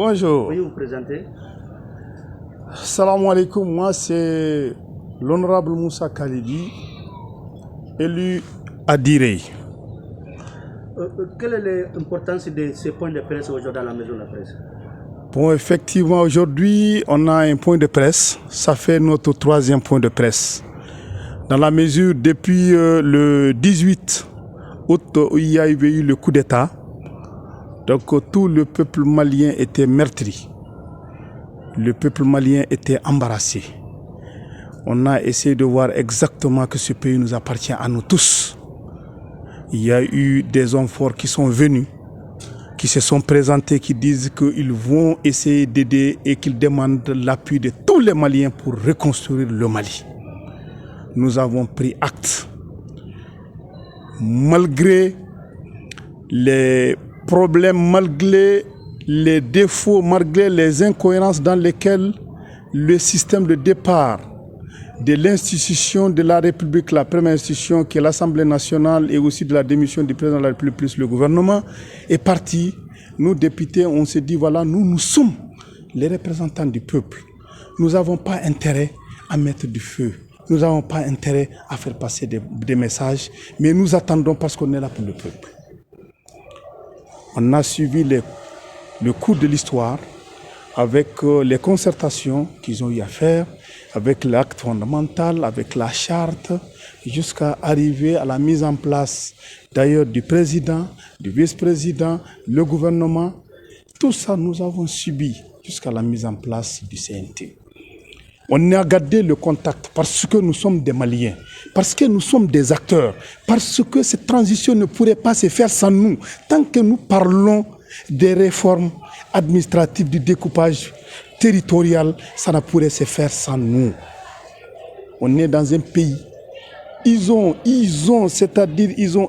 Bonjour. Veuillez vous présenter. Salam alaikum, moi c'est l'honorable Moussa Khalidi, élu à Direy. Quelle est l'importance de ces points de presse aujourd'hui dans la maison de la presse? Bon, effectivement, aujourd'hui, on a un point de presse. Ça fait notre troisième point de presse. Dans la mesure, depuis le 18 août, il y a eu le coup d'État. Donc, tout le peuple malien était meurtri. Le peuple malien était embarrassé. On a essayé de voir exactement que ce pays nous appartient à nous tous. Il y a eu des hommes forts qui sont venus, qui se sont présentés, qui disent qu'ils vont essayer d'aider et qu'ils demandent l'appui de tous les Maliens pour reconstruire le Mali. Nous avons pris acte. Malgré les problèmes, malgré les défauts, malgré les incohérences dans lesquelles le système de départ de l'institution de la République, la première institution qui est l'Assemblée nationale et aussi de la démission du président de la République plus le gouvernement est parti. Nous députés, on s'est dit voilà, nous sommes les représentants du peuple. Nous n'avons pas intérêt à mettre du feu. Nous n'avons pas intérêt à faire passer des messages, mais nous attendons parce qu'on est là pour le peuple. On a suivi le cours de l'histoire avec les concertations qu'ils ont eu à faire, avec l'acte fondamental, avec la charte, jusqu'à arriver à la mise en place d'ailleurs du président, du vice-président, le gouvernement. Tout ça, nous avons subi jusqu'à la mise en place du CNT. On a gardé le contact parce que nous sommes des Maliens, parce que nous sommes des acteurs, parce que cette transition ne pourrait pas se faire sans nous. Tant que nous parlons des réformes administratives, du découpage territorial, ça ne pourrait se faire sans nous. On est dans un pays, ils ont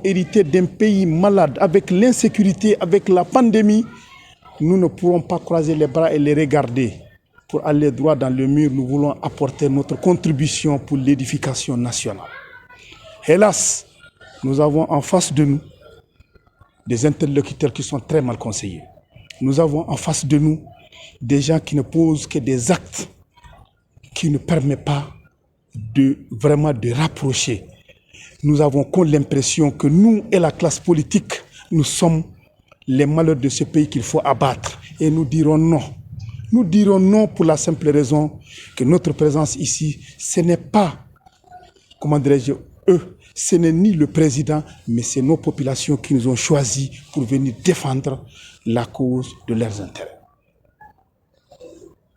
hérité d'un pays malade, avec l'insécurité, avec la pandémie. Nous ne pourrons pas croiser les bras et les regarder. Pour aller droit dans le mur, nous voulons apporter notre contribution pour l'édification nationale. Hélas, nous avons en face de nous des interlocuteurs qui sont très mal conseillés. Nous avons en face de nous des gens qui ne posent que des actes qui ne permettent pas vraiment de rapprocher. Nous avons l'impression que nous et la classe politique, nous sommes les malheurs de ce pays qu'il faut abattre. Et nous dirons non. Nous dirons non pour la simple raison que notre présence ici, ce n'est pas, comment dirais-je, eux, ce n'est ni le président, mais c'est nos populations qui nous ont choisis pour venir défendre la cause de leurs intérêts.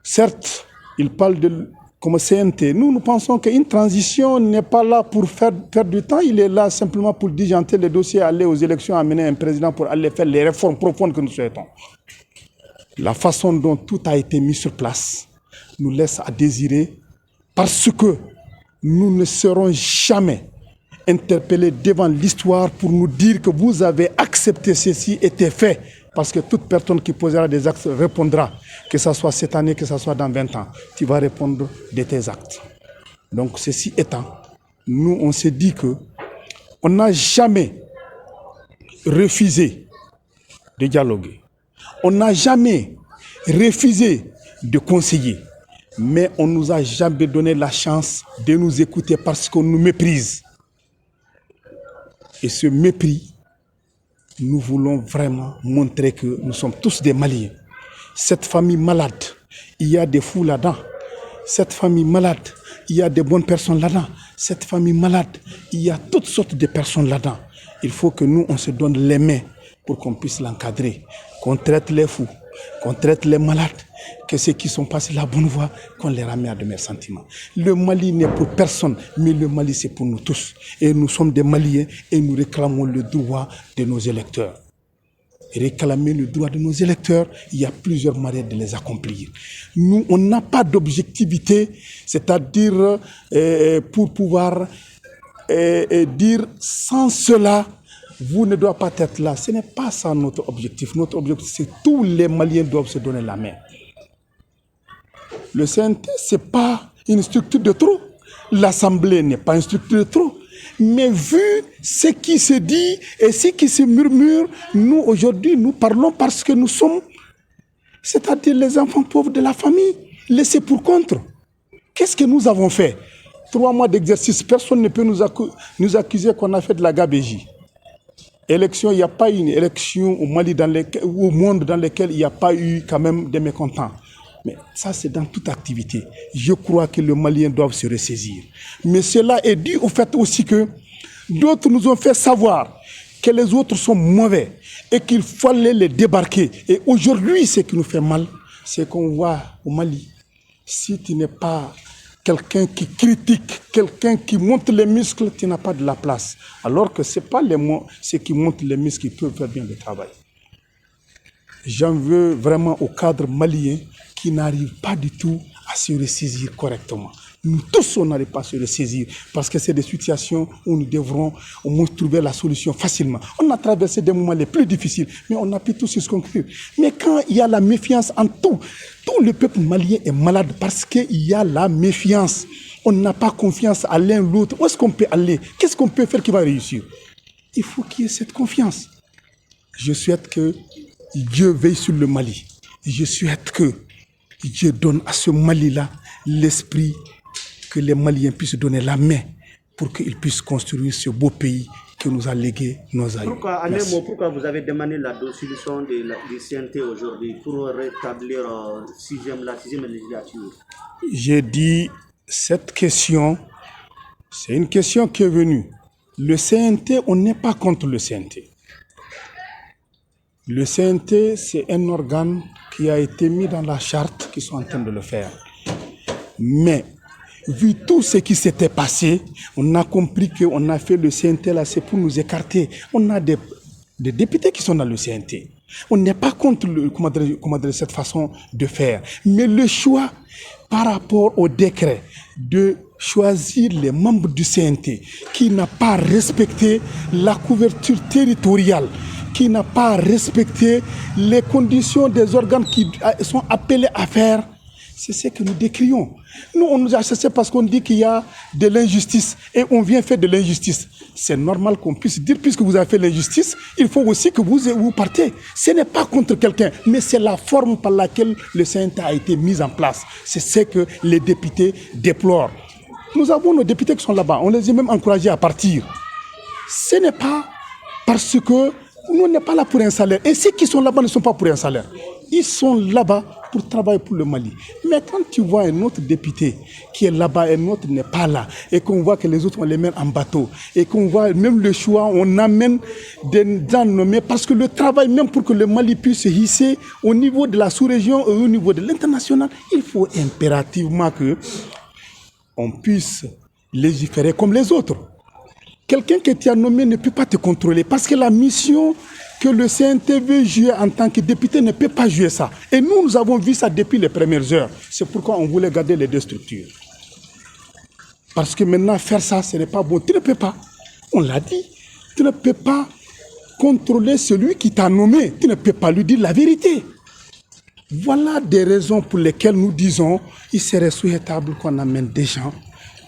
Certes, ils parlent comme CNT. Nous pensons qu'une transition n'est pas là pour faire du temps, il est là simplement pour diligenter les dossiers, aller aux élections, amener un président pour aller faire les réformes profondes que nous souhaitons. La façon dont tout a été mis sur place nous laisse à désirer parce que nous ne serons jamais interpellés devant l'histoire pour nous dire que vous avez accepté ceci était fait. Parce que toute personne qui posera des actes répondra, que ce soit cette année, que ce soit dans 20 ans, tu vas répondre de tes actes. Donc ceci étant, nous on s'est dit que on n'a jamais refusé de dialoguer. On n'a jamais refusé de conseiller, mais on ne nous a jamais donné la chance de nous écouter parce qu'on nous méprise. Et ce mépris, nous voulons vraiment montrer que nous sommes tous des Maliens. Cette famille malade, il y a des fous là-dedans. Cette famille malade, il y a des bonnes personnes là-dedans. Cette famille malade, il y a toutes sortes de personnes là-dedans. Il faut que nous, on se donne les mains pour qu'on puisse l'encadrer, qu'on traite les fous, qu'on traite les malades, que ceux qui sont passés la bonne voie, qu'on les ramène à de meilleurs sentiments. Le Mali n'est pour personne, mais le Mali c'est pour nous tous. Et nous sommes des Maliens et nous réclamons le droit de nos électeurs. Et réclamer le droit de nos électeurs, il y a plusieurs manières de les accomplir. Nous, on n'a pas d'objectivité, c'est-à-dire pour pouvoir dire sans cela, vous ne doivez pas être là. Ce n'est pas ça notre objectif. Notre objectif, c'est que tous les Maliens doivent se donner la main. Le CNT, ce n'est pas une structure de trop. L'Assemblée n'est pas une structure de trop. Mais vu ce qui se dit et ce qui se murmure, nous aujourd'hui, nous parlons parce que nous sommes c'est-à-dire les enfants pauvres de la famille, laissés pour contre. Qu'est-ce que nous avons fait? 3 mois d'exercice, personne ne peut nous accuser qu'on a fait de la gabégie. Élection, il n'y a pas eu une élection au Mali, au monde dans lequel il n'y a pas eu quand même des mécontents. Mais ça, c'est dans toute activité. Je crois que les Maliens doivent se ressaisir. Mais cela est dû au fait aussi que d'autres nous ont fait savoir que les autres sont mauvais et qu'il fallait les débarquer. Et aujourd'hui, ce qui nous fait mal, c'est qu'on voit au Mali, si tu n'es pas quelqu'un qui critique, quelqu'un qui monte les muscles, tu n'as pas de la place. Alors que ce n'est pas ceux qui montent les muscles qui peuvent faire bien le travail. J'en veux vraiment au cadre malien qui n'arrive pas du tout à se ressaisir correctement. Nous tous, on n'arrive pas à se ressaisir parce que c'est des situations où nous devrons au moins trouver la solution facilement. On a traversé des moments les plus difficiles, mais on a pu tous se conclure. Mais quand il y a la méfiance en tout le peuple malien est malade parce qu'il y a la méfiance. On n'a pas confiance à l'un l'autre. Où est-ce qu'on peut aller? Qu'est-ce qu'on peut faire qui va réussir? Il faut qu'il y ait cette confiance. Je souhaite que Dieu veille sur le Mali. Je souhaite que Dieu donne à ce Mali-là l'esprit, que les Maliens puissent donner la main pour qu'ils puissent construire ce beau pays que nous a légué nos aïeux. Pourquoi vous avez demandé la dissolution du CNT aujourd'hui pour rétablir la sixième législature? J'ai dit, cette question, c'est une question qui est venue. Le CNT, on n'est pas contre le CNT. Le CNT, c'est un organe qui a été mis dans la charte, qui sont en train de le faire. Mais, vu tout ce qui s'était passé, on a compris qu'on a fait le CNT là, c'est pour nous écarter. On a des députés qui sont dans le CNT. On n'est pas contre cette façon de faire. Mais le choix par rapport au décret de choisir les membres du CNT qui n'a pas respecté la couverture territoriale, qui n'a pas respecté les conditions des organes qui sont appelés à faire, c'est ce que nous décrions. Nous, on nous a chassés parce qu'on dit qu'il y a de l'injustice et on vient faire de l'injustice. C'est normal qu'on puisse dire, puisque vous avez fait l'injustice, il faut aussi que vous partez. Ce n'est pas contre quelqu'un, mais c'est la forme par laquelle le CNT a été mis en place. C'est ce que les députés déplorent. Nous avons nos députés qui sont là-bas, on les a même encouragés à partir. Ce n'est pas parce que nous, on n'est pas là pour un salaire. Et ceux qui sont là-bas ne sont pas pour un salaire. Ils sont là-bas pour travailler pour le Mali. Mais quand tu vois un autre député qui est là-bas et un autre n'est pas là, et qu'on voit que les autres, on les mène en bateau, et qu'on voit même le choix, on amène des gens nommés, parce que le travail, même pour que le Mali puisse se hisser au niveau de la sous-région et au niveau de l'international, il faut impérativement qu'on puisse légiférer comme les autres. Quelqu'un que tu as nommé ne peut pas te contrôler parce que la mission que le CNT veut jouer en tant que député ne peut pas jouer ça. Et nous avons vu ça depuis les premières heures. C'est pourquoi on voulait garder les deux structures. Parce que maintenant, faire ça, ce n'est pas bon. Tu ne peux pas. On l'a dit. Tu ne peux pas contrôler celui qui t'a nommé. Tu ne peux pas lui dire la vérité. Voilà des raisons pour lesquelles nous disons qu'il serait souhaitable qu'on amène des gens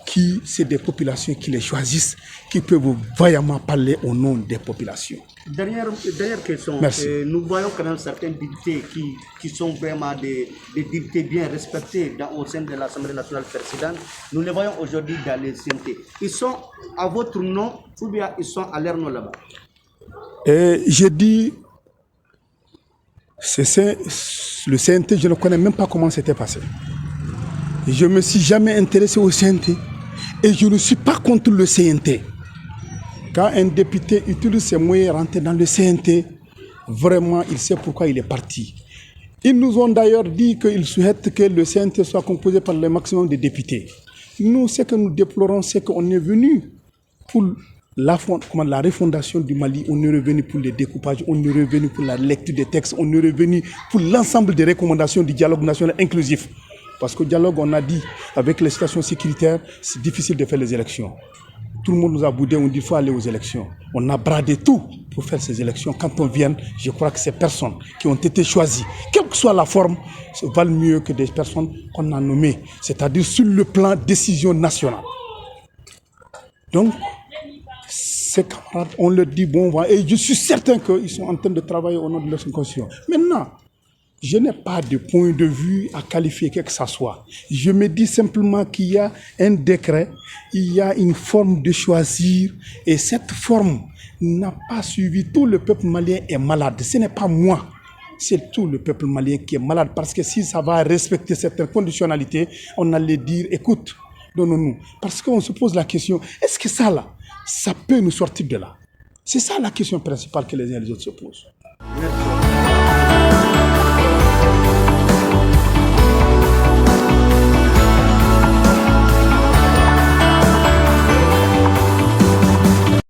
qui, c'est des populations qui les choisissent, qui peuvent vaillamment parler au nom des populations. Dernière question. Merci. Nous voyons quand même certains députés qui sont vraiment des députés bien respectés au sein de l'Assemblée nationale précédente. Nous les voyons aujourd'hui dans les CNT. Ils sont à votre nom ou bien ils sont à leur nom là-bas? J'ai dit, le CNT, je ne connais même pas comment c'était passé. Je ne me suis jamais intéressé au CNT. Et je ne suis pas contre le CNT. Quand un député utilise ses moyens rentrer dans le CNT, vraiment, il sait pourquoi il est parti. Ils nous ont d'ailleurs dit qu'ils souhaitent que le CNT soit composé par le maximum de députés. Nous, ce que nous déplorons, c'est qu'on est venu pour la refondation du Mali, on est revenu pour le découpage, on est revenu pour la lecture des textes, on est revenu pour l'ensemble des recommandations du dialogue national inclusif. Parce qu'au dialogue, on a dit, avec les situations sécuritaires, c'est difficile de faire les élections. Tout le monde nous a boudé, on dit qu'il faut aller aux élections. On a bradé tout pour faire ces élections. Quand on vient, je crois que ces personnes qui ont été choisies, quelle que soit la forme, valent mieux que des personnes qu'on a nommées, c'est-à-dire sur le plan décision nationale. Donc, ces camarades, on leur dit bon, et je suis certain qu'ils sont en train de travailler au nom de leur constitution. Maintenant, Je n'ai pas de point de vue à qualifier que ce soit. Je me dis simplement qu'il y a un décret, il y a une forme de choisir, et cette forme n'a pas suivi. Tout le peuple malien est malade. Ce n'est pas moi. C'est tout le peuple malien qui est malade. Parce que si ça va respecter certaines conditionnalités, on allait dire, écoute, donnons-nous. Parce qu'on se pose la question, est-ce que ça là, ça peut nous sortir de là? C'est ça la question principale que les uns et les autres se posent. Merci.